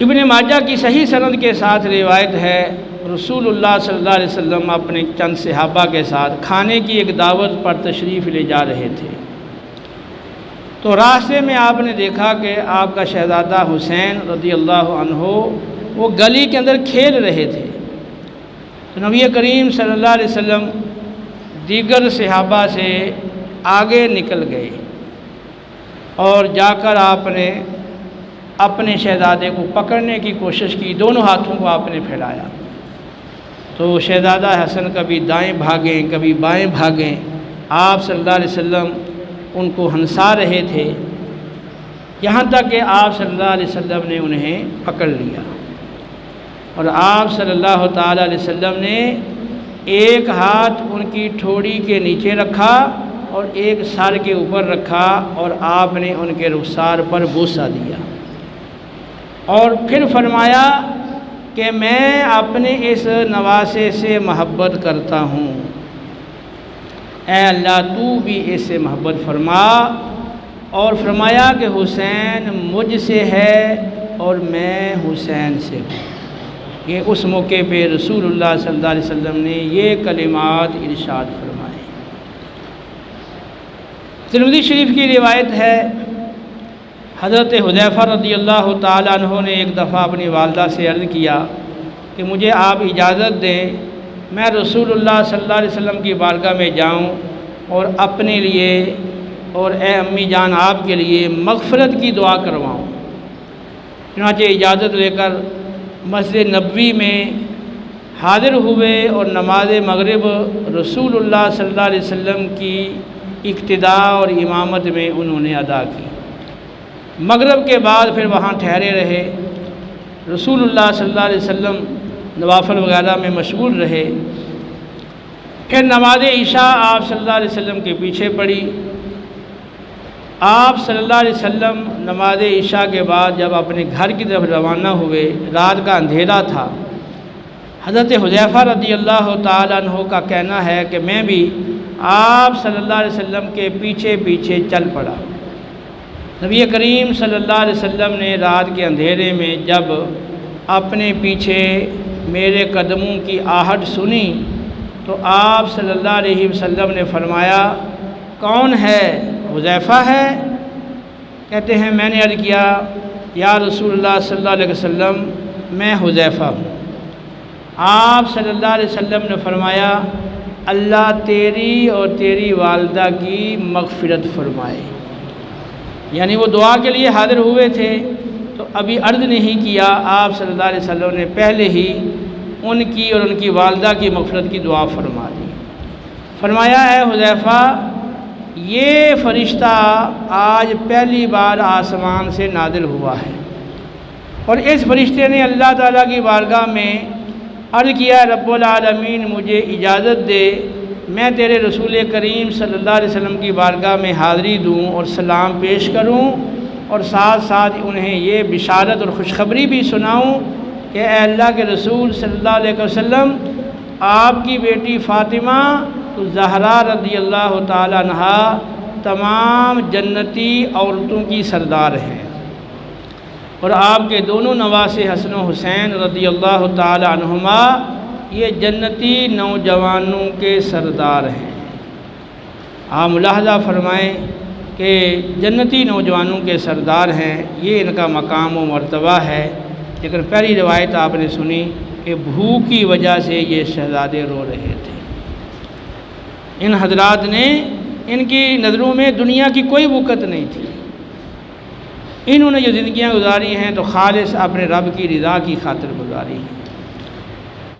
ابن ماجہ کی صحیح سند کے ساتھ روایت ہے، رسول اللہ صلی اللہ علیہ وسلم اپنے چند صحابہ کے ساتھ کھانے کی ایک دعوت پر تشریف لے جا رہے تھے، تو راستے میں آپ نے دیکھا کہ آپ کا شہزادہ حسین رضی اللہ عنہ وہ گلی کے اندر کھیل رہے تھے۔ تو نبی کریم صلی اللہ علیہ وسلم دیگر صحابہ سے آگے نکل گئے اور جا کر آپ نے اپنے شہزادے کو پکڑنے کی کوشش کی، دونوں ہاتھوں کو آپ نے پھیلایا، تو شہزادہ حسن کبھی دائیں بھاگیں کبھی بائیں بھاگیں، آپ صلی اللہ علیہ وسلم ان کو ہنسا رہے تھے، یہاں تک کہ آپ صلی اللہ علیہ وسلم نے انہیں پکڑ لیا، اور آپ صلی اللہ تعالیٰ علیہ وسلم نے ایک ہاتھ ان کی ٹھوڑی کے نیچے رکھا اور ایک سر کے اوپر رکھا، اور آپ نے ان کے رخسار پر بوسہ دیا، اور پھر فرمایا کہ میں اپنے اس نواسے سے محبت کرتا ہوں، اے اللہ تو بھی اس سے محبت فرما، اور فرمایا کہ حسین مجھ سے ہے اور میں حسین سے ہوں۔ یہ اس موقع پہ رسول اللہ صلی اللہ علیہ وسلم نے یہ کلمات ارشاد فرمائے۔ ترمذی شریف کی روایت ہے، حضرت حذیفہ رضی اللہ تعالیٰ عنہ نے ایک دفعہ اپنی والدہ سے عرض کیا کہ مجھے آپ اجازت دیں میں رسول اللہ صلی اللہ علیہ وسلم کی بارگاہ میں جاؤں اور اپنے لیے اور اے امی جان آپ کے لیے مغفرت کی دعا کرواؤں۔ چنانچہ اجازت لے کر مسجد نبوی میں حاضر ہوئے اور نماز مغرب رسول اللہ صلی اللہ علیہ وسلم کی اقتداء اور امامت میں انہوں نے ادا کی۔ مغرب کے بعد پھر وہاں ٹھہرے رہے، رسول اللہ صلی اللہ علیہ وسلم نوافل وغیرہ میں مشغول رہے، پھر نماز عشاء آپ صلی اللہ علیہ وسلم کے پیچھے پڑی۔ آپ صلی اللہ علیہ وسلم نماز عشاء کے بعد جب اپنے گھر کی طرف روانہ ہوئے، رات کا اندھیرا تھا، حضرت حذیفہ رضی اللہ تعالیٰ عنہ کا کہنا ہے کہ میں بھی آپ صلی اللہ علیہ وسلم کے پیچھے پیچھے چل پڑا۔ نبی کریم صلی اللہ علیہ وسلم نے رات کے اندھیرے میں جب اپنے پیچھے میرے قدموں کی آہٹ سنی تو آپ صلی اللہ علیہ وسلم نے فرمایا کون ہے؟ حذیفہ ہے؟ کہتے ہیں میں نے عرض کیا یا رسول اللہ صلی اللہ علیہ وسلم میں حذیفہ ہوں۔ آپ صلی اللہ علیہ وسلم نے فرمایا اللہ تیری اور تیری والدہ کی مغفرت فرمائے، یعنی وہ دعا کے لیے حاضر ہوئے تھے تو ابھی عرض نہیں کیا، آپ صلی اللہ علیہ وسلم نے پہلے ہی ان کی اور ان کی والدہ کی مغفرت کی دعا فرما دی۔ فرمایا اے حذیفہ یہ فرشتہ آج پہلی بار آسمان سے نازل ہوا ہے، اور اس فرشتے نے اللہ تعالیٰ کی بارگاہ میں عرض کیا رب العالمین مجھے اجازت دے میں تیرے رسول کریم صلی اللہ علیہ وسلم کی بارگاہ میں حاضری دوں اور سلام پیش کروں، اور ساتھ ساتھ انہیں یہ بشارت اور خوشخبری بھی سناؤں کہ اے اللہ کے رسول صلی اللہ علیہ وسلم آپ کی بیٹی فاطمہ زہرا رضی اللہ تعالیٰ عنہا تمام جنتی عورتوں کی سردار ہیں، اور آپ کے دونوں نواسے حسن و حسین رضی اللہ تعالیٰ عنہما یہ جنتی نوجوانوں کے سردار ہیں۔ آپ ملاحظہ فرمائیں کہ جنتی نوجوانوں کے سردار ہیں، یہ ان کا مقام و مرتبہ ہے، لیکن پہلی روایت آپ نے سنی کہ بھوک کی وجہ سے یہ شہزادے رو رہے تھے۔ ان حضرات نے ان کی نظروں میں دنیا کی کوئی وقت نہیں تھی، انہوں نے جو زندگیاں گزاری ہیں تو خالص اپنے رب کی رضا کی خاطر گزاری ہیں۔